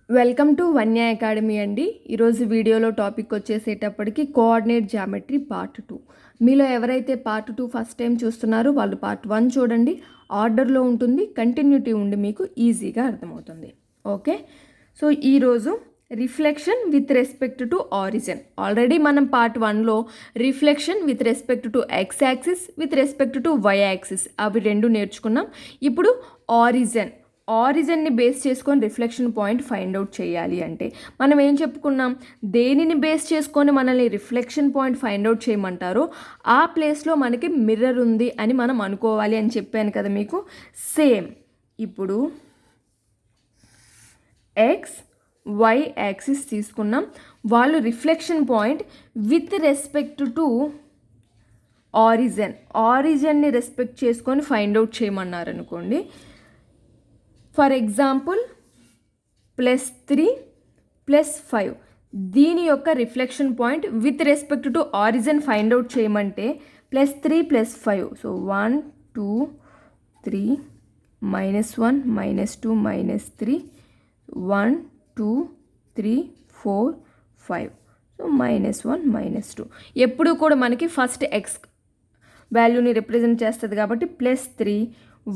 Welcome to Vanya academy అండి. ఈరోజు వీడియోలో టాపిక్ వచ్చేసేటప్పటికి కోఆర్డినేట్ జామెట్రీ పార్ట్ 2. మీలో ఎవరైతే పార్ట్ 2 ఫస్ట్ టైం చూస్తున్నారో వాళ్ళు పార్ట్ 1 చూడండి. ఆర్డర్లో ఉంటుంది, కంటిన్యూటీ ఉండి మీకు ఈజీగా అర్థమవుతుంది. ఓకే, సో ఈరోజు reflection with respect to origin. Already మనం పార్ట్ 1లో reflection with respect to X axis, with respect to Y axis అవి రెండు నేర్చుకున్నాం. ఇప్పుడు ఆరిజిన్ని బేస్ చేసుకొని రిఫ్లెక్షన్ పాయింట్ ఫైండ్ అవుట్ చేయాలి అంటే మనం ఏం చెప్పుకున్నాం, దేనిని బేస్ చేసుకొని మనల్ని రిఫ్లెక్షన్ పాయింట్ ఫైండ్ అవుట్ చేయమంటారో ఆ ప్లేస్లో మనకి మిర్రర్ ఉంది అని మనం అనుకోవాలి అని చెప్పాను కదా మీకు. సేమ్ ఇప్పుడు ఎక్స్ వై యాక్సిస్ తీసుకున్నాం, వాళ్ళు reflection point with respect to ఆరిజిన్ని రెస్పెక్ట్ చేసుకొని ఫైండ్ అవుట్ చేయమన్నారు అనుకోండి. ఫర్ ఎగ్జాంపుల్ +3 +5 దీని యొక్క reflection point with respect to origin find out చేయమంటే +3 +5, సో 1 2 3 -1 -2 -3 1 2 3 4 5, సో -1 -2 ఎప్పుడు కూడా మనకి ఫస్ట్ ఎక్స్ వాల్యూని రిప్రజెంట్ చేస్తుంది కాబట్టి +3,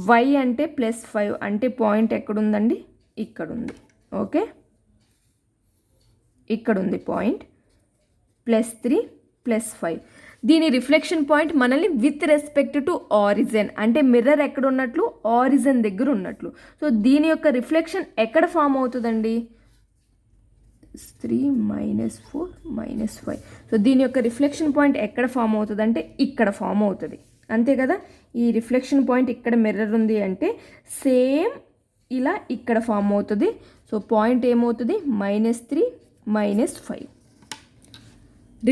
వై అంటే +5 అంటే పాయింట్ ఎక్కడుందండి, ఇక్కడ ఉంది. ఓకే, ఇక్కడ ఉంది పాయింట్ +3 +5. దీని రిఫ్లెక్షన్ పాయింట్ మనల్ని విత్ రెస్పెక్ట్ టు ఆరిజిన్ అంటే మిర్రర్ ఎక్కడ ఉన్నట్లు, ఆరిజిన్ దగ్గర ఉన్నట్లు. సో దీని యొక్క రిఫ్లెక్షన్ ఎక్కడ ఫామ్ అవుతుందండి, 3 -4 -5. సో దీని యొక్క రిఫ్లెక్షన్ పాయింట్ ఎక్కడ ఫామ్ అవుతుంది అంటే ఇక్కడ ఫామ్ అవుతుంది, అంతే కదా. ఈ రిఫ్లెక్షన్ పాయింట్ ఇక్కడ మిర్రర్ ఉంది అంటే సేమ్ ఇలా ఇక్కడ ఫామ్ అవుతుంది. సో పాయింట్ ఏమవుతుంది, -3 -5.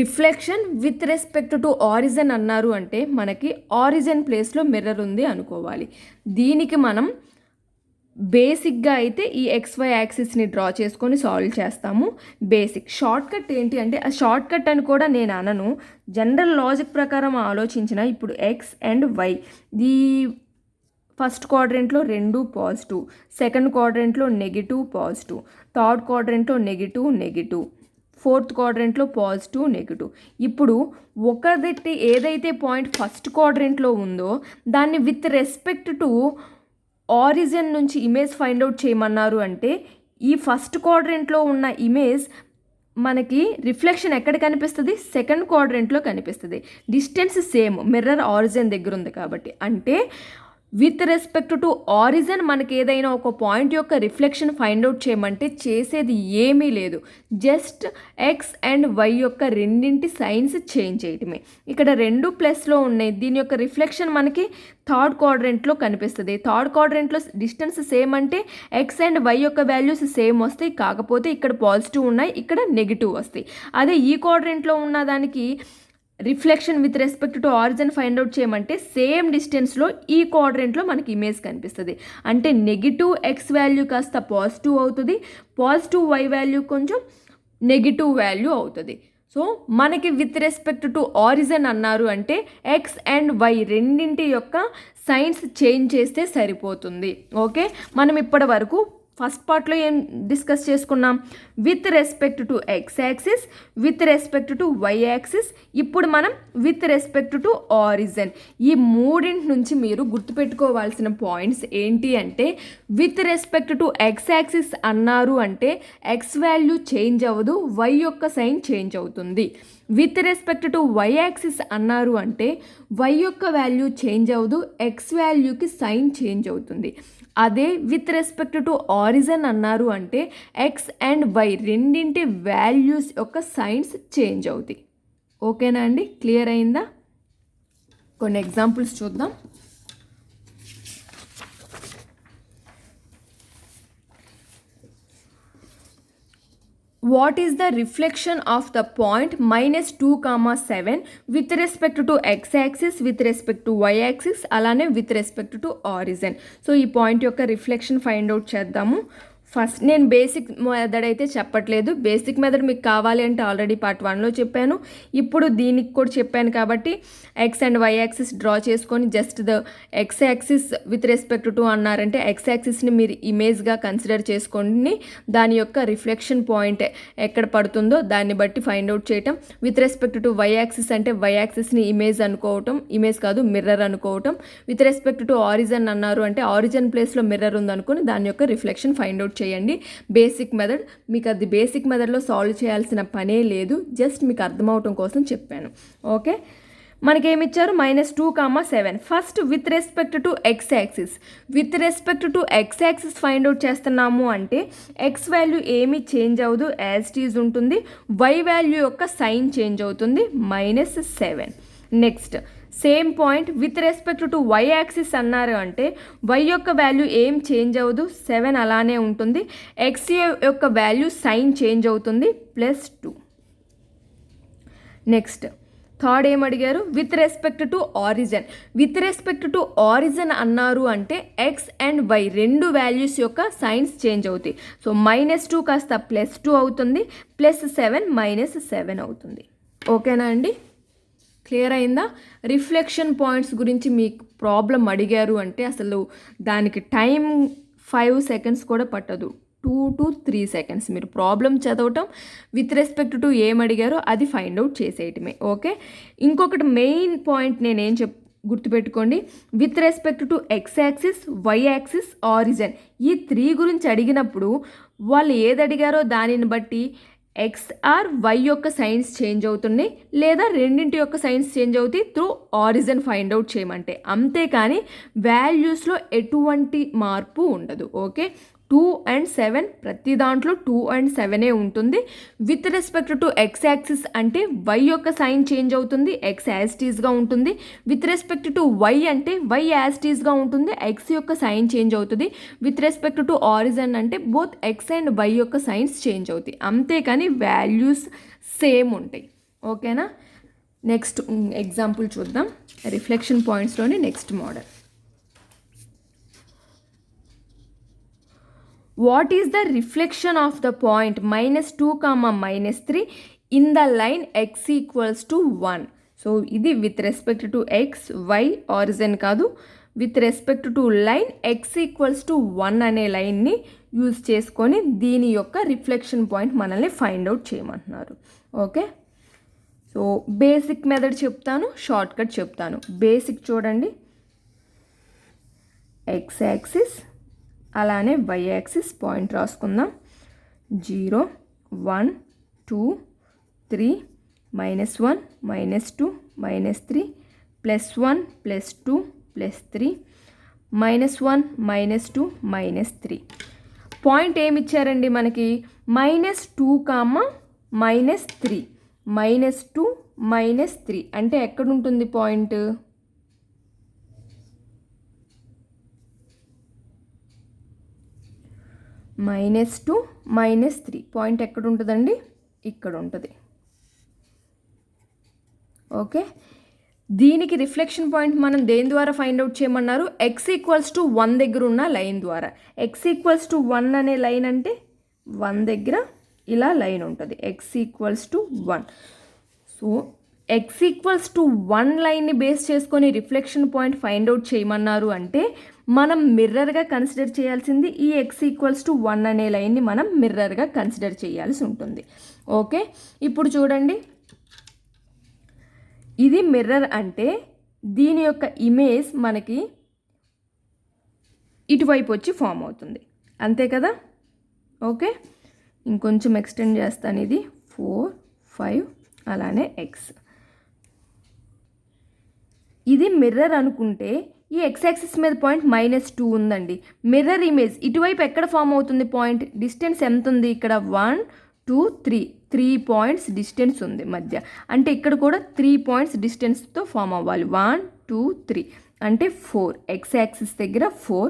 Reflection with respect to origin అన్నారు అంటే మనకి ఆరిజిన్ ప్లేస్లో మిర్రర్ ఉంది అనుకోవాలి. దీనికి మనం బేసిక్గా అయితే ఈ XY యాక్సిస్ని డ్రా చేసుకొని సాల్వ్ చేస్తాము. బేసిక్ షార్ట్ కట్ ఏంటి అంటే, ఆ షార్ట్ కట్ అని కూడా నేను అనను, జనరల్ లాజిక్ ప్రకారం ఆలోచించిన. ఇప్పుడు ఎక్స్ అండ్ వై ఈ ఫస్ట్ క్వాడ్రెంట్లో 2 పాజిటివ్, సెకండ్ క్వాడ్రెంట్లో నెగిటివ్ పాజిటివ్, థర్డ్ క్వాడ్రెంట్లో నెగిటివ్, ఫోర్త్ క్వాడ్రెంట్లో పాజిటివ్ నెగిటివ్. ఇప్పుడు ఒకటి ఏదైతే పాయింట్ ఫస్ట్ క్వాడ్రెంట్లో ఉందో దాన్ని విత్ రెస్పెక్ట్ టు ఆరిజిన్ నుంచి ఇమేజ్ ఫైండ్ అవుట్ చేయమన్నారు అంటే ఈ ఫస్ట్ క్వాడ్రెంట్లో ఉన్న ఇమేజ్ మనకి రిఫ్లెక్షన్ ఎక్కడ కనిపిస్తుంది, సెకండ్ క్వాడ్రెంట్లో కనిపిస్తుంది. డిస్టెన్స్ సేమ్, మిర్రర్ ఆరిజిన్ దగ్గర ఉంది కాబట్టి. అంటే విత్ రెస్పెక్ట్ టు ఆరిజిన్ మనకి ఏదైనా ఒక పాయింట్ యొక్క రిఫ్లెక్షన్ ఫైండ్ అవుట్ చేయమంటే చేసేది ఏమీ లేదు, జస్ట్ ఎక్స్ అండ్ వై యొక్క రెండింటి సైన్స్ చేంజ్ చేయటమే. ఇక్కడ 2 ప్లస్లో ఉన్నాయి, దీని యొక్క రిఫ్లెక్షన్ మనకి థర్డ్ క్వాడ్రెంట్లో కనిపిస్తుంది. థర్డ్ క్వాడ్రెంట్లో డిస్టెన్స్ సేమ్ అంటే ఎక్స్ అండ్ వై యొక్క వాల్యూస్ సేమ్ వస్తాయి, కాకపోతే ఇక్కడ పాజిటివ్ ఉన్నాయి, ఇక్కడ నెగిటివ్ వస్తాయి. అదే ఈ క్వాడ్రెంట్లో ఉన్న దానికి reflection with respect to origin find out చేయమంటే సేమ్ డిస్టెన్స్లో ఈ క్వాడ్రెంట్లో మనకి ఇమేజ్ కనిపిస్తుంది. అంటే నెగిటివ్ ఎక్స్ వాల్యూ కాస్త పాజిటివ్ అవుతుంది, పాజిటివ్ వై వాల్యూ కొంచెం నెగిటివ్ వాల్యూ అవుతుంది. సో మనకి విత్ రెస్పెక్ట్ టు ఆరిజిన్ అన్నారు అంటే ఎక్స్ అండ్ వై రెండింటి యొక్క సైన్స్ చేంజ్ చేస్తే సరిపోతుంది. ఓకే, మనం ఇప్పటి వరకు ఫస్ట్ పార్ట్లో ఏం డిస్కస్ చేసుకున్నాం, with respect to X axis, with respect to Y axis. ఇప్పుడు మనం విత్ రెస్పెక్ట్ టు ఆరిజిన్. ఈ మూడింటి నుంచి మీరు గుర్తుపెట్టుకోవాల్సిన పాయింట్స్ ఏంటి అంటే, with respect to X axis అన్నారు అంటే ఎక్స్ వాల్యూ చేంజ్ అవ్వదు, వై యొక్క సైన్ చేంజ్ అవుతుంది. With respect to Y axis అన్నారు అంటే వై యొక్క వాల్యూ చేంజ్ అవ్వదు, ఎక్స్ వాల్యూకి సైన్ చేంజ్ అవుతుంది. అదే విత్ రెస్పెక్ట్ టు ఆరిజిన్ అన్నారు అంటే ఎక్స్ అండ్ వై రెండింటి వాల్యూస్ యొక్క సైన్స్ చేంజ్ అవుతాయి. ఓకేనా అండి, క్లియర్ అయిందా? కొన్ని ఎగ్జాంపుల్స్ చూద్దాం. What is the reflection of the point -2, 7 with respect to x-axis, with respect to y-axis, అలానే with respect to origin. So ఈ పాయింట్ యొక్క రిఫ్లెక్షన్ ఫైండ్ అవుట్ చేద్దాము. ఫస్ట్ నేను బేసిక్ మెథడ్ అయితే చెప్పట్లేదు. బేసిక్ మెథడ్ మీకు కావాలి అంటే ఆల్రెడీ పార్ట్ 1లో చెప్పాను. ఇప్పుడు దీనికి కూడా చెప్పాను కాబట్టి X and Y axis draw చేసుకొని just the X axis with respect to అన్నారంటే ఎక్స్ యాక్సిస్ని మీరు ఇమేజ్గా కన్సిడర్ చేసుకొని దాని యొక్క రిఫ్లెక్షన్ పాయింట్ ఎక్కడ పడుతుందో దాన్ని బట్టి ఫైండ్ అవుట్ చేయటం. With respect to Y axis అంటే వై యాక్సిస్ని ఇమేజ్ అనుకోవటం, ఇమేజ్ కాదు మిర్రర్ అనుకోవటం. విత్ రెస్పెక్ట్ టు ఆరిజిన్ అన్నారు అంటే ఆరిజిన్ ప్లేస్లో మిర్రర్ ఉందనుకుని దాని యొక్క రిఫ్లెక్షన్ ఫైండ్ అవుట్ చేయండి. Basic method. మీకు అది బేసిక్ మెథడ్లో సాల్వ్ చేయాల్సిన పనే లేదు, జస్ట్ మీకు అర్థమవటం కోసం చెప్పాను. ఓకే, మనకేమిచ్చారు -2, 7. First with respect to X axis. With respect to X axis find out చేస్తున్నాము అంటే ఎక్స్ వాల్యూ ఏమీ చేంజ్ అవ్వదు, యాజ్ ఇట్ ఈజ్ ఉంటుంది. వై వాల్యూ యొక్క సైన్ చేంజ్ అవుతుంది, -7. Next same point with respect to Y axis అన్నారు అంటే Y యొక్క వాల్యూ ఏం చేంజ్ అవ్వదు, 7 అలానే ఉంటుంది. ఎక్స్ యొక్క వాల్యూ సైన్ చేంజ్ అవుతుంది, +2. నెక్స్ట్ థర్డ్ ఏం అడిగారు, with respect to origin. With respect to origin అన్నారు అంటే ఎక్స్ అండ్ వై రెండు వాల్యూస్ యొక్క సైన్స్ చేంజ్ అవుతాయి. సో -2 కాస్త +2 అవుతుంది, +7 -7 అవుతుంది. ఓకేనా అండి, క్లియర్ అయిందా? రిఫ్లెక్షన్ పాయింట్స్ గురించి మీకు ప్రాబ్లం అడిగారు అంటే అసలు దానికి టైం 5 సెకండ్స్ కూడా పట్టదు, 2 to 3 సెకండ్స్. మీరు ప్రాబ్లం చదవటం, విత్ రెస్పెక్ట్ టు ఏం అడిగారో అది ఫైండ్ అవుట్ చేసేయటమే. ఓకే, ఇంకొకటి మెయిన్ పాయింట్ నేనేం గుర్తుపెట్టుకోండి, with respect to X axis, Y axis, origin ఈ 3 గురించి అడిగినప్పుడు వాళ్ళు ఏది అడిగారో దానిని బట్టి ఎక్స్ ఆర్ వై యొక్క సైన్స్ చేంజ్ అవుతున్నాయి, లేదా రెండింటి యొక్క సైన్స్ చేంజ్ అవుతాయి త్రూ ఆరిజిన్ ఫైండ్ అవుట్ చేయమంటే. అంతేకాని వాల్యూస్లో ఎటువంటి మార్పు ఉండదు. ఓకే, 2 and 7 ప్రతి దాంట్లో 2 and 7 ఉంటుంది. With respect to X axis అంటే వై యొక్క సైన్ చేంజ్ అవుతుంది, ఎక్స్ యాజ్ టీజ్గా ఉంటుంది. విత్ రెస్పెక్ట్ టు వై అంటే వై యాజ్ టీజ్గా ఉంటుంది, ఎక్స్ యొక్క సైన్ చేంజ్ అవుతుంది. విత్ రెస్పెక్ట్ టు ఆరిజిన్ అంటే బోత్ ఎక్స్ అండ్ వై యొక్క సైన్స్ చేంజ్ అవుతాయి, అంతేకాని వాల్యూస్ సేమ్ ఉంటాయి. ఓకేనా, నెక్స్ట్ ఎగ్జాంపుల్ చూద్దాం. రిఫ్లెక్షన్ పాయింట్స్లోని next model. What is the reflection of the point -2, -3 in the line x equals to 1? So ఇది with respect to X, Y, origin కాదు. With respect to line x equals to 1 అనే లైన్ని use చేసుకొని దీని యొక్క reflection పాయింట్ మనల్ని ఫైండ్ అవుట్ చేయమంటున్నారు. ఓకే, సో బేసిక్ మెథడ్ చెప్తాను, షార్ట్ కట్ చెప్తాను. బేసిక్ చూడండి, ఎక్స్ యాక్సిస్ అలానే వై యాక్సిస్ పాయింట్ రాసుకుందాం. 0, 1, 2, 3, -1, -2, -3, +1, +2, +3, -1, -2, -3. పాయింట్ ఏమి ఇచ్చారండి మనకి, -2, -3. -2, -3 అంటే ఎక్కడ ఉంటుంది పాయింట్, -2, -3 పాయింట్ ఎక్కడ ఉంటుందండి, ఇక్కడ ఉంటుంది. ఓకే, దీనికి రిఫ్లెక్షన్ పాయింట్ మనం దేని ద్వారా ఫైండ్ అవుట్ చేయమన్నారు, x ఈక్వల్స్ టు 1 దగ్గర ఉన్న లైన్ ద్వారా. x ఈక్వల్స్ టు 1 అనే లైన్ అంటే 1 దగ్గర ఇలా లైన్ ఉంటుంది, x equals to 1. So x equals to 1 లైన్ని బేస్ చేసుకొని రిఫ్లెక్షన్ పాయింట్ ఫైండ్ అవుట్ చేయమన్నారు అంటే మనం మిర్రర్గా కన్సిడర్ చేయాల్సింది ఈ x ఈక్వల్స్ టు 1 అనే లైన్ని మనం మిర్రర్గా కన్సిడర్ చేయాల్సి ఉంటుంది. ఓకే, ఇప్పుడు చూడండి, ఇది మిర్రర్ అంటే దీని యొక్క ఇమేజ్ మనకి ఇటువైపు వచ్చి ఫామ్ అవుతుంది, అంతే కదా. ఓకే, ఇంకొంచెం ఎక్స్టెండ్ చేస్తాను, ఇది 4, 5 అలానే x. ఇది మిర్రర్ అనుకుంటే ఈ ఎక్స్ యాక్సిస్ మీద పాయింట్ -2 ఉందండి. మిర్రర్ ఇమేజ్ ఇటువైపు ఎక్కడ ఫామ్ అవుతుంది పాయింట్, డిస్టెన్స్ ఎంత ఉంది ఇక్కడ, 1, 2, 3 పాయింట్స్ డిస్టెన్స్ ఉంది మధ్య, అంటే ఇక్కడ కూడా 3 పాయింట్స్ డిస్టెన్స్తో ఫామ్ అవ్వాలి. 1, 2, 3 అంటే 4. ఎక్స్ యాక్సిస్ దగ్గర 4.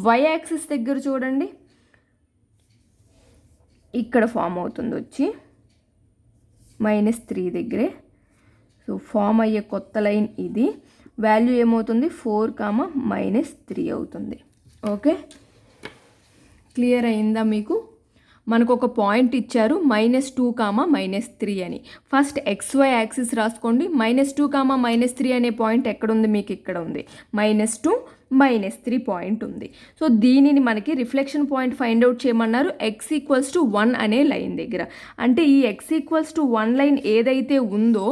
వై యాక్సిస్ దగ్గర చూడండి, ఇక్కడ ఫామ్ అవుతుంది వచ్చి -3 దగ్గరే. సో ఫామ్ అయ్యే కొత్త లైన్ ఇది, వాల్యూ ఏమవుతుంది 4, -3 అవుతుంది. ఓకే, క్లియర్ అయిందా మీకు? మనకు ఒక పాయింట్ ఇచ్చారు -2, -3 అని. ఫస్ట్ XY యాక్సిస్ రాసుకోండి. -2, -3 అనే పాయింట్ ఎక్కడుంది? మీకు ఇక్కడ ఉంది. -2, -3 పాయింట్ ఉంది. సో దీనిని మనకి రిఫ్లెక్షన్ పాయింట్ ఫైండ్ అవుట్ చేయమన్నారు x=1 అనే లైన్ దగ్గర. అంటే ఈ x=1 లైన్ ఏదైతే ఉందో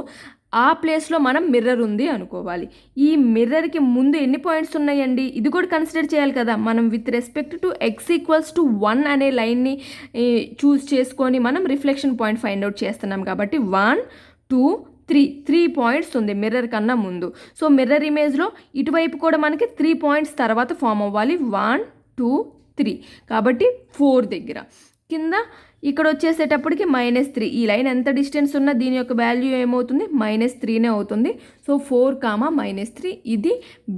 ఆ ప్లేస్లో మనం మిర్రర్ ఉంది అనుకోవాలి. ఈ మిర్రర్కి ముందు ఎన్ని పాయింట్స్ ఉన్నాయండి? ఇది కూడా కన్సిడర్ చేయాలి కదా. మనం విత్ రెస్పెక్ట్ టు x=1 అనే లైన్ని చూస్ చేసుకొని మనం రిఫ్లెక్షన్ పాయింట్ ఫైండ్ అవుట్ చేస్తున్నాం కాబట్టి 1, 2, 3 పాయింట్స్ ఉంది మిర్రర్ కన్నా ముందు. సో మిర్రర్ ఇమేజ్లో ఇటువైపు కూడా మనకి 3 పాయింట్స్ తర్వాత ఫామ్ అవ్వాలి. 1, 2, 3 కాబట్టి 4 దగ్గర. కింద ఇక్కడ వచ్చేసేటప్పటికి -3. ఈ లైన్ ఎంత డిస్టెన్స్ ఉన్నా దీని యొక్క వాల్యూ ఏమవుతుంది? -3నే అవుతుంది. సో 4, -3 ఇది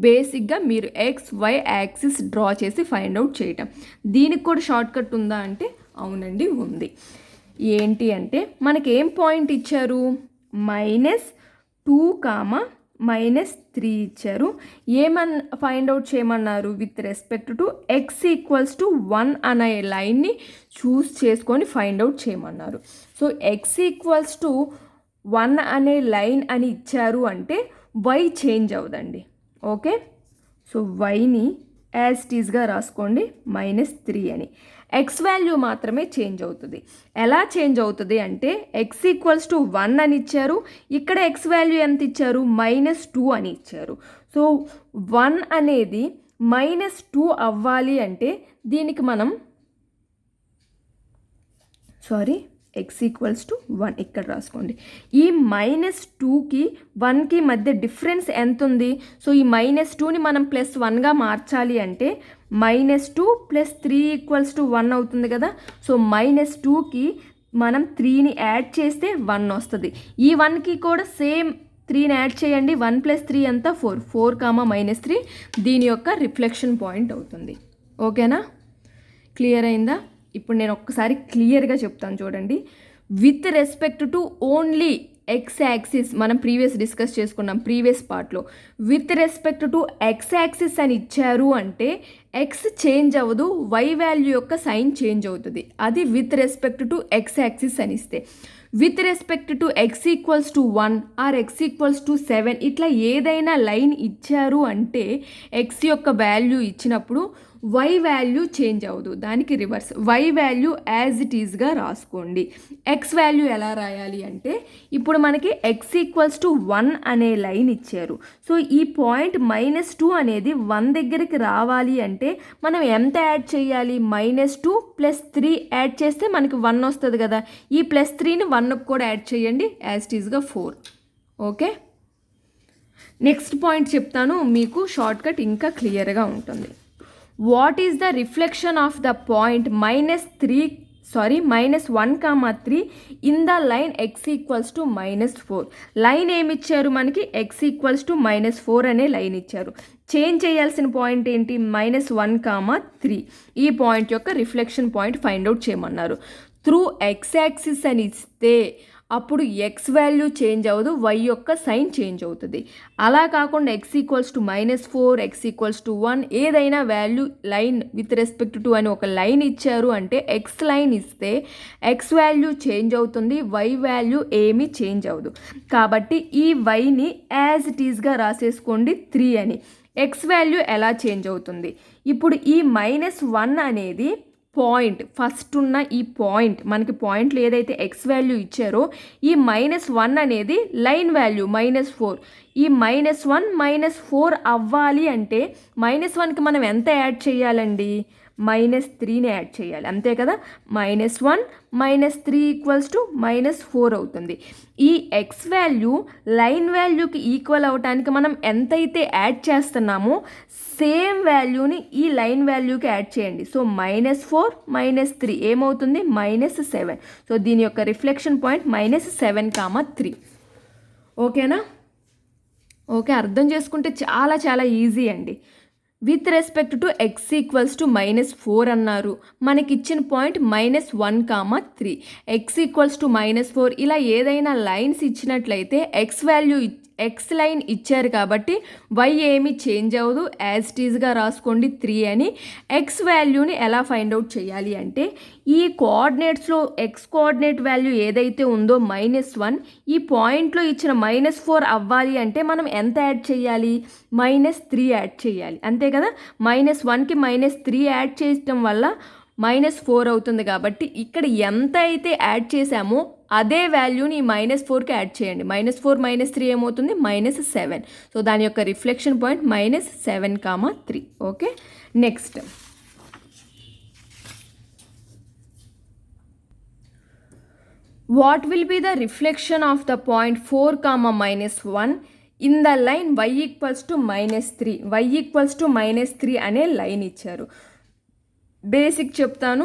బేసిక్గా మీరు XY యాక్సిస్ డ్రా చేసి ఫైండ్ అవుట్ చేయటం. దీనికి కూడా షార్ట్ కట్ ఉందా అంటే అవునండి ఉంది. ఏంటి అంటే మనకి ఏం పాయింట్ ఇచ్చారు? -2, -3 ఇచ్చారు. ఫైండ్ అవుట్ చేయమన్నారు? విత్ రెస్పెక్ట్ టు x=1 అనే లైన్ని చూస్ చేసుకొని ఫైండ్ అవుట్ చేయమన్నారు. సో x=1 అనే లైన్ అని ఇచ్చారు అంటే y చేంజ్ అవ్వదండి. ఓకే, సో వైని యాజ్ ఇట్ ఈస్గా రాసుకోండి -3 అని. x వాల్యూ మాత్రమే చేంజ్ అవుతుంది. ఎలా చేంజ్ అవుతుంది అంటే x=1 అని ఇచ్చారు, ఇక్కడ x వాల్యూ ఎంత ఇచ్చారు? -2 అని ఇచ్చారు. సో 1 అనేది -2 అవ్వాలి అంటే దీనికి మనం x=1 ఇక్కడ రాసుకోండి. ఈ -2కి 1కి మధ్య డిఫరెన్స్ ఎంత ఉంది? సో ఈ -2ని మనం +1గా మార్చాలి అంటే -2 + 3 = 1 అవుతుంది కదా. సో -2కి మనం 3ని యాడ్ చేస్తే 1 వస్తుంది. ఈ 1కి కూడా సేమ్ 3ని యాడ్ చేయండి. 1 + 3 ఎంత? 4. 4, -3 దీని యొక్క రిఫ్లెక్షన్ పాయింట్ అవుతుంది. ఓకేనా? క్లియర్ అయిందా? ఇప్పుడు నేను ఒక్కసారి క్లియర్గా చెప్తాను చూడండి. With respect to only x axis మనం డిస్కస్ చేసుకున్నాం ప్రీవియస్ పార్ట్లో. With respect to x axis అని ఇచ్చారు అంటే x చేంజ్ అవ్వదు, y వాల్యూ యొక్క సైన్ చేంజ్ అవుతుంది. అది with respect to x axis అని ఇస్తే. With respect to x=1 are x=7 ఇట్లా ఏదైనా లైన్ ఇచ్చారు అంటే x యొక్క వాల్యూ ఇచ్చినప్పుడు y వాల్యూ చేంజ్ అవ్వదు, దానికి reverse. y value as it ఈస్గా రాసుకోండి. x వాల్యూ ఎలా రాయాలి అంటే ఇప్పుడు మనకి x=1 అనే లైన్ ఇచ్చారు. సో ఈ పాయింట్ -2 అనేది 1 దగ్గరికి రావాలి అంటే మనం ఎంత యాడ్ చేయాలి? -2 + 3 యాడ్ చేస్తే మనకి 1 వస్తుంది కదా. ఈ +3ని 1కి కూడా యాడ్ చేయండి, యాజ్ ఇట్ ఈస్గా 4. ఓకే, నెక్స్ట్ పాయింట్ చెప్తాను, మీకు షార్ట్ కట్ ఇంకా క్లియర్గా ఉంటుంది. What is the reflection of the point -1, 3 in the line x=-4? Line ఏమి ఇచ్చారు మనకి? x=-4 అనే లైన్ ఇచ్చారు. చేంజ్ చేయాల్సిన పాయింట్ ఏంటి? -1, 3 ఈ పాయింట్ యొక్క రిఫ్లెక్షన్ పాయింట్ ఫైండ్ అవుట్ చేయమన్నారు. త్రూ x యాక్సిస్ అని ఇస్తే అప్పుడు x వాల్యూ చేంజ్ అవ్వదు, y యొక్క సైన్ చేంజ్ అవుతుంది. అలా కాకుండా x=-4, x=1 ఏదైనా value line with respect to అని ఒక లైన్ ఇచ్చారు అంటే x లైన్ ఇస్తే x వాల్యూ చేంజ్ అవుతుంది, y వాల్యూ ఏమీ చేంజ్ అవ్వదు. కాబట్టి ఈ yని యాజ్ ఇట్ ఈస్గా రాసేసుకోండి 3 అని. x వాల్యూ ఎలా చేంజ్ అవుతుంది? ఇప్పుడు ఈ -1 అనేది పాయింట్, ఫస్ట్ ఉన్న ఈ పాయింట్, మనకి పాయింట్లు ఏదైతే x వాల్యూ ఇచ్చారో ఈ -1 అనేది లైన్ వాల్యూ -4. ఈ -1 -4 అవ్వాలి అంటే -1కి మనం ఎంత యాడ్ చేయాలండి? -3ని యాడ్ చేయాలి, అంతే కదా. -1 -3 = -4 అవుతుంది. ఈ x వాల్యూ లైన్ వాల్యూకి ఈక్వల్ అవ్వటానికి మనం ఎంతైతే యాడ్ చేస్తున్నామో సేమ్ వాల్యూని ఈ లైన్ వాల్యూకి యాడ్ చేయండి. సో -4 -3 ఏమవుతుంది? -7. సో దీని యొక్క రిఫ్లెక్షన్ పాయింట్ -7, 3. ఓకేనా? ఓకే, అర్థం చేసుకుంటే చాలా చాలా ఈజీ అండి. విత్ రెస్పెక్ట్ టు x=-4 అన్నారు, మనకి ఇచ్చిన పాయింట్ -1, 3. x=-4 ఇలా ఏదైనా లైన్స్ ఇచ్చినట్లయితే ఎక్స్ లైన్ ఇచ్చారు కాబట్టి వై ఏమి చేంజ్ అవ్వదు, యాజ్ ఇట్ ఈజ్గా రాసుకోండి 3 అని. ఎక్స్ వాల్యూని ఎలా ఫైండ్ అవుట్ చేయాలి అంటే ఈ కోఆర్డినేట్స్లో ఎక్స్ కోఆర్డినేట్ వాల్యూ ఏదైతే ఉందో -1 ఈ పాయింట్లో ఇచ్చిన -4 అవ్వాలి అంటే మనం ఎంత యాడ్ చేయాలి, -3 యాడ్ చేయాలి, అంతే కదా. -1కి -3 యాడ్ చేయడం వల్ల -4 అవుతుంది. కాబట్టి ఇక్కడ ఎంత అయితే యాడ్ చేసామో అదే వాల్యూని ఈ -4కి యాడ్ చేయండి. -4 -3 ఏమవుతుంది, -7. సో దాని యొక్క reflection point -7, 3. Okay, next what will be the reflection of the point 4, -1 in the line y = -3. y = -3 అనే లైన్ ఇచ్చారు. బేసిక్ చెప్తాను.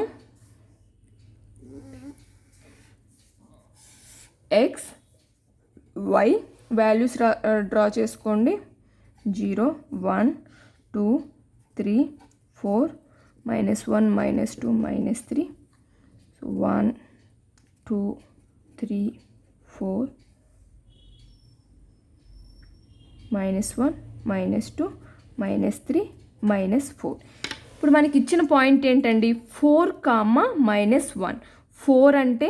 ఎక్స్ వై వాల్యూస్ డ్రా చేసుకోండి. 0 1 2 3 4 -1 -2 -3. సో 1 2 3 4 -1 -2 -3 -4. ఇప్పుడు మనకి ఇచ్చిన పాయింట్ ఏంటండి, 4, -1. 4 అంటే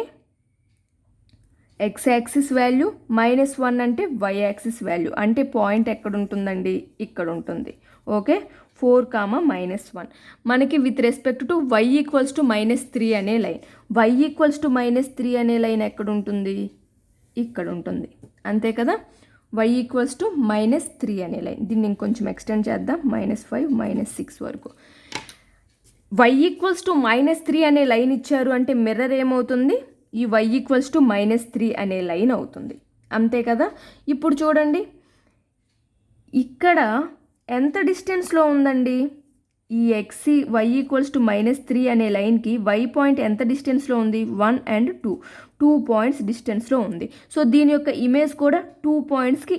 ఎక్స్ యాక్సిస్ వాల్యూ, -1 అంటే వై యాక్సిస్ వాల్యూ. అంటే పాయింట్ ఎక్కడ ఉంటుందండి, ఇక్కడ ఉంటుంది. ఓకే, 4, -1 మనకి విత్ రెస్పెక్ట్ టు y = -3 అనే లైన్. y = -3 అనే లైన్ ఎక్కడ ఉంటుంది, ఇక్కడ ఉంటుంది, అంతే కదా. y = -3 అనే లైన్. దీన్ని ఇంకొంచెం ఎక్స్టెండ్ చేద్దాం, -5 -6 వరకు. y = -3 అనే లైన్ ఇచ్చారు అంటే మిర్రర్ ఏమవుతుంది, ఈ y = -3 అనే లైన్ అవుతుంది, అంతే కదా. ఇప్పుడు చూడండి ఇక్కడ ఎంత డిస్టెన్స్లో ఉందండి, ఈ y = -3 అనే లైన్కి y పాయింట్ ఎంత డిస్టెన్స్లో ఉంది, 1 and 2 పాయింట్స్ డిస్టెన్స్లో ఉంది. సో దీని యొక్క ఇమేజ్ కూడా 2 పాయింట్స్కి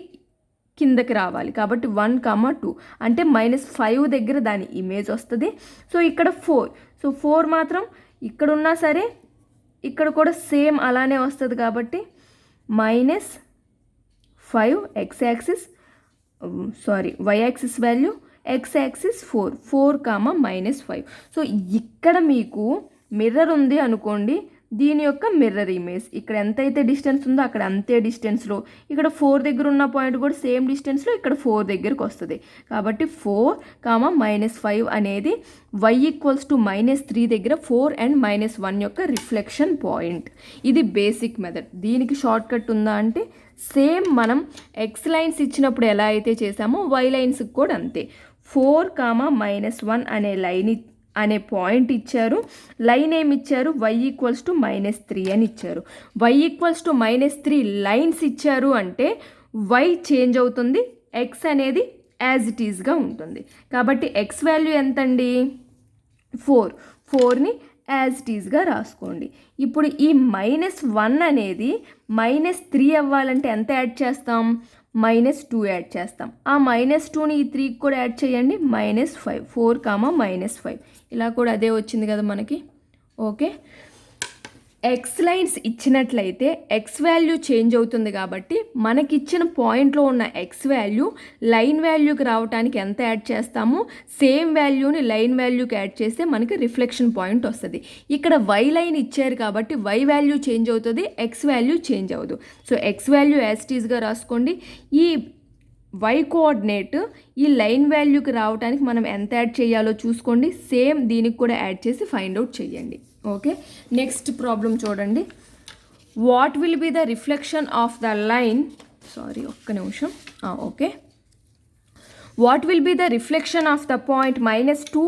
కిందకి రావాలి. కాబట్టి 1, 2 అంటే -5 దగ్గర దాని ఇమేజ్ వస్తుంది. సో ఇక్కడ 4, సో 4 మాత్రం ఇక్కడ ఉన్నా సరే ఇక్కడ కూడా సేమ్ అలానే వస్తుంది. కాబట్టి -5 X axis, Y axis value, X axis 4, -5. So ఇక్కడ మీకు మిర్రర్ ఉంది అనుకోండి, దీని యొక్క మిర్రర్ ఇమేజ్ ఇక్కడ ఎంతైతే డిస్టెన్స్ ఉందో అక్కడ అంతే డిస్టెన్స్లో, ఇక్కడ 4 దగ్గర ఉన్న పాయింట్ కూడా సేమ్ డిస్టెన్స్లో ఇక్కడ 4 దగ్గరకు వస్తుంది. కాబట్టి 4, -5 అనేది y = -3 దగ్గర 4 and -1 యొక్క రిఫ్లెక్షన్ పాయింట్. ఇది బేసిక్ మెథడ్. దీనికి షార్ట్ కట్ ఉందా అంటే సేమ్ మనం ఎక్స్ లైన్స్ ఇచ్చినప్పుడు ఎలా అయితే చేసామో వై లైన్స్కి కూడా అంతే. 4, -1 అనే లైన్ అనే పాయింట్ ఇచ్చారు. లైన్ ఏమి ఇచ్చారు, y = -3 అని ఇచ్చారు. y = -3 లైన్స్ ఇచ్చారు అంటే y చేంజ్ అవుతుంది, x అనేది యాజ్ ఇట్ ఈజ్గా ఉంటుంది. కాబట్టి x వాల్యూ ఎంతండి, 4ని యాజ్ ఇట్ ఈజ్గా రాసుకోండి. ఇప్పుడు ఈ -1 అనేది -3 అవ్వాలంటే ఎంత యాడ్ చేస్తాం, -2 యాడ్ చేస్తాం. ఆ -2ని ఈ 3కి కూడా యాడ్ చేయండి, -5. 4, -5 ఇలా కూడా అదే వచ్చింది కదా మనకి. ఓకే, ఎక్స్ లైన్స్ ఇచ్చినట్లయితే ఎక్స్ వాల్యూ చేంజ్ అవుతుంది. కాబట్టి మనకి ఇచ్చిన పాయింట్లో ఉన్న ఎక్స్ వాల్యూ లైన్ వాల్యూకి రావడానికి ఎంత యాడ్ చేస్తామో సేమ్ వాల్యూని లైన్ వాల్యూకి యాడ్ చేస్తే మనకి రిఫ్లెక్షన్ పాయింట్ వస్తుంది. ఇక్కడ వై లైన్ ఇచ్చారు కాబట్టి వై వాల్యూ చేంజ్ అవుతుంది, ఎక్స్ వాల్యూ చేంజ్ అవ్వదు. So X value as it ఈజ్గా రాసుకోండి. ఈ వై కోఆర్డినేట్ ఈ లైన్ వాల్యూకి రావడానికి మనం ఎంత యాడ్ చేయాలో చూసుకోండి. సేమ్ దీనికి కూడా యాడ్ చేసి ఫైండ్ అవుట్ చేయండి. ఓకే, నెక్స్ట్ ప్రాబ్లం చూడండి. What will be the reflection of the line, ఒక్క నిమిషం. Okay, what will be the reflection of the point -2,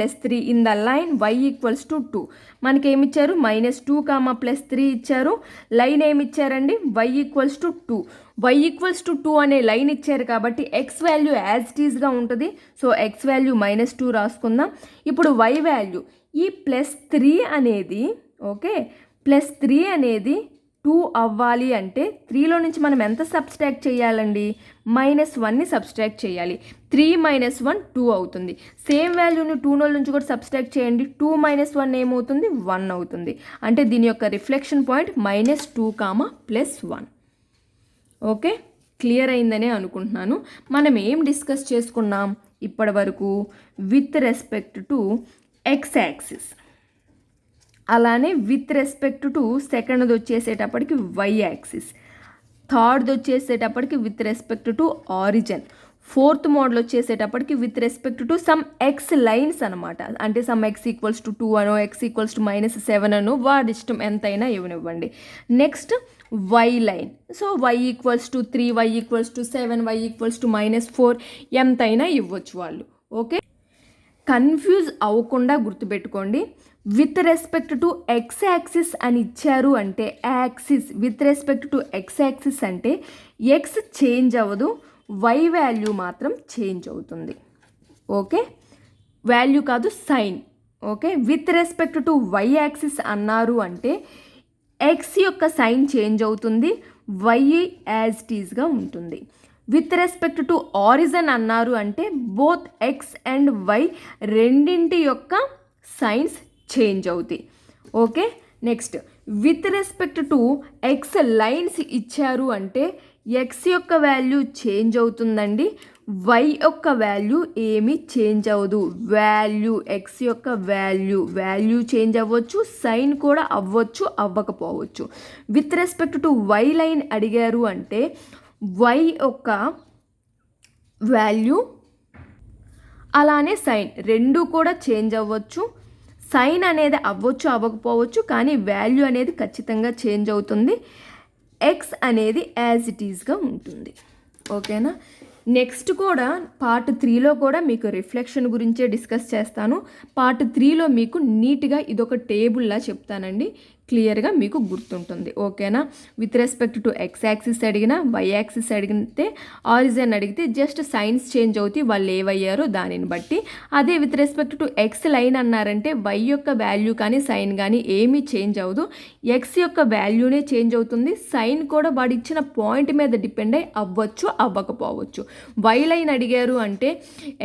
+3 in the line y = 2. మనకి ఏమి ఇచ్చారు, -2, +3 ఇచ్చారు. లైన్ ఏమి ఇచ్చారండి, y = 2. y = 2 అనే లైన్ ఇచ్చారు కాబట్టి ఎక్స్ వాల్యూ యాజ్ ఇట్ ఈజ్గా ఉంటుంది. So X value -2 రాసుకుందాం. ఇప్పుడు y వాల్యూ ఈ +3 అనేది, ఓకే, +3 అనేది 2 అవ్వాలి అంటే 3లో నుంచి మనం ఎంత సబ్స్ట్రాక్ట్ చేయాలండి, -1ని సబ్స్ట్రాక్ట్ చేయాలి. 3 - 1 2 అవుతుంది. సేమ్ వాల్యూని 2 నుంచి కూడా సబ్స్ట్రాక్ట్ చేయండి. 2 - 1 ఏమవుతుంది, 1 అవుతుంది. అంటే దీని యొక్క రిఫ్లెక్షన్ పాయింట్ -2, +1. ఓకే, క్లియర్ అయిందనే అనుకుంటున్నాను. మనం ఏం డిస్కస్ చేసుకున్నాం ఇప్పటి వరకు? With respect to X axis, అలానే విత్ రెస్పెక్ట్ టు సెకండ్ది వచ్చేసేటప్పటికి వై యాక్సిస్, థర్డ్ది వచ్చేసేటప్పటికి with respect to origin, fourth model వచ్చేసేటప్పటికి with respect to some X lines అనమాట. అంటే సమ్ ఎక్స్ ఈక్వల్స్ టు 2 అనో ఎక్స్ ఈక్వల్స్ టు -7 అనో వాడి ఇష్టం ఎంతైనా ఇవ్వనివ్వండి. Next Y line. So Y equals to 3, Y equals to 7, Y equals to -4 ఎంతైనా ఇవ్వచ్చు వాళ్ళు. ఓకే, కన్ఫ్యూజ్ అవ్వకుండా గుర్తుపెట్టుకోండి. With respect to X axis అని ఇచ్చారు అంటే axis with respect to X axis అంటే ఎక్స్ చేంజ్ అవ్వదు, వై వాల్యూ మాత్రం చేంజ్ అవుతుంది. ఓకే, వాల్యూ కాదు sign. Okay, with respect to Y axis అన్నారు అంటే ఎక్స్ యొక్క సైన్ చేంజ్ అవుతుంది, వై యాజ్ ఇట్ ఈస్గా ఉంటుంది. విత్ రెస్పెక్ట్ టు ఆరిజిన్ అన్నారు అంటే బోత్ ఎక్స్ అండ్ వై రెండింటి యొక్క సైన్స్ చేంజ్ అవుతాయి. Okay, next with respect to X lines ఇచ్చారు అంటే ఎక్స్ యొక్క వాల్యూ చేంజ్ అవుతుందండి, వై యొక్క వాల్యూ ఏమీ చేంజ్ అవ్వదు. వాల్యూ ఎక్స్ యొక్క వాల్యూ చేంజ్ అవ్వచ్చు, సైన్ కూడా అవ్వచ్చు అవ్వకపోవచ్చు. With respect to Y line అడిగారు అంటే వై యొక్క వాల్యూ అలానే సైన్ రెండు కూడా చేంజ్ అవ్వచ్చు. సైన్ అనేది అవ్వచ్చు అవ్వకపోవచ్చు, కానీ వాల్యూ అనేది ఖచ్చితంగా చేంజ్ అవుతుంది. ఎక్స్ అనేది యాజ్ ఇట్ ఈస్గా ఉంటుంది. ఓకేనా, నెక్స్ట్ కూడా పార్ట్ 3లో కూడా మీకు రిఫ్లెక్షన్ గురించే డిస్కస్ చేస్తాను. పార్ట్ 3లో మీకు నీట్గా ఇదొక టేబుల్లా చెప్తానండి, క్లియర్గా మీకు గుర్తుంటుంది. ఓకేనా, with respect to X axis అడిగినా వై యాక్సిస్ అడిగితే ఆరిజిన్ అడిగితే జస్ట్ సైన్స్ చేంజ్ అవుతాయి వాళ్ళు ఏవయ్యారో దానిని బట్టి. అదే with respect to X line అన్నారంటే వై యొక్క వాల్యూ కానీ సైన్ కానీ ఏమీ చేంజ్ అవ్వదు, ఎక్స్ యొక్క వాల్యూనే చేంజ్ అవుతుంది. సైన్ కూడా వాడు ఇచ్చిన పాయింట్ మీద డిపెండ్ అయ్యి అవ్వచ్చు అవ్వకపోవచ్చు. వై లైన్ అడిగారు అంటే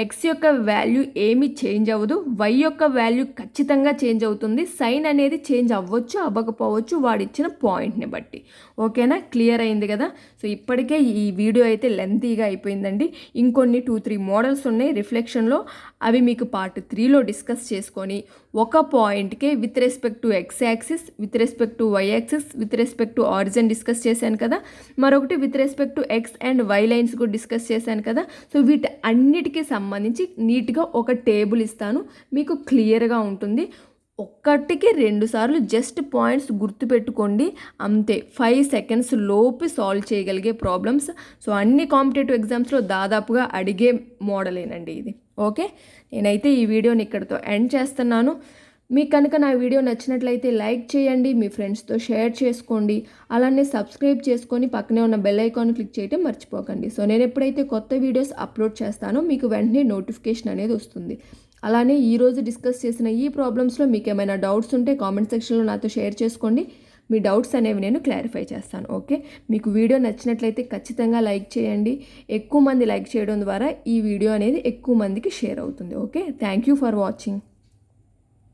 ఎక్స్ యొక్క వాల్యూ ఏమీ చేంజ్ అవ్వదు, వై యొక్క వాల్యూ ఖచ్చితంగా చేంజ్ అవుతుంది. సైన్ అనేది చేంజ్ అవ్వచ్చు అవ్వకపోవచ్చు వాడిచ్చిన పాయింట్ని బట్టి. ఓకేనా, క్లియర్ అయింది కదా. సో ఇప్పటికే ఈ వీడియో అయితే లెంతీగా అయిపోయిందండి. ఇంకొన్ని 2-3 మోడల్స్ ఉన్నాయి రిఫ్లెక్షన్లో, అవి మీకు పార్ట్ 3లో డిస్కస్ చేసుకొని ఒక పాయింట్కే with respect to X axis, with respect to Y axis, with respect to origin discuss చేశాను కదా. మరొకటి with respect to X and Y lines కూడా డిస్కస్ చేశాను కదా. సో వీటి అన్నిటికీ సంబంధించి నీట్గా ఒక టేబుల్ ఇస్తాను, మీకు క్లియర్గా ఉంటుంది. ఒక్కటికి 2 సార్లు జస్ట్ పాయింట్స్ గుర్తుపెట్టుకోండి అంతే. 5 సెకండ్స్ లోపు సాల్వ్ చేయగలిగే ప్రాబ్లమ్స్. సో అన్ని కాంపిటేటివ్ ఎగ్జామ్స్లో దాదాపుగా అడిగే మోడలేనండి ఇది. ఓకే, నేనైతే ఈ వీడియోని ఇక్కడితో ఎండ్ చేస్తున్నాను. మీకు కనుక నా వీడియో నచ్చినట్లయితే లైక్ చేయండి, మీ ఫ్రెండ్స్తో షేర్ చేసుకోండి, అలానే సబ్స్క్రైబ్ చేసుకొని పక్కనే ఉన్న బెల్ ఐకాన్ క్లిక్ చేయడం మర్చిపోకండి. సో నేను ఎప్పుడైతే కొత్త వీడియోస్ అప్లోడ్ చేస్తానో మీకు వెంటనే నోటిఫికేషన్ అనేది వస్తుంది. అలానే ఈరోజు డిస్కస్ చేసిన ఈ ప్రాబ్లమ్స్లో మీకు ఏమైనా డౌట్స్ ఉంటే కామెంట్ సెక్షన్లో నాతో షేర్ చేసుకోండి, మీ డౌట్స్ అనేవి నేను క్లారిఫై చేస్తాను. ఓకే, మీకు వీడియో నచ్చినట్లయితే ఖచ్చితంగా లైక్ చేయండి. ఎక్కువ మంది లైక్ చేయడం ద్వారా ఈ వీడియో అనేది ఎక్కువ మందికి షేర్ అవుతుంది. Okay, thank you for watching.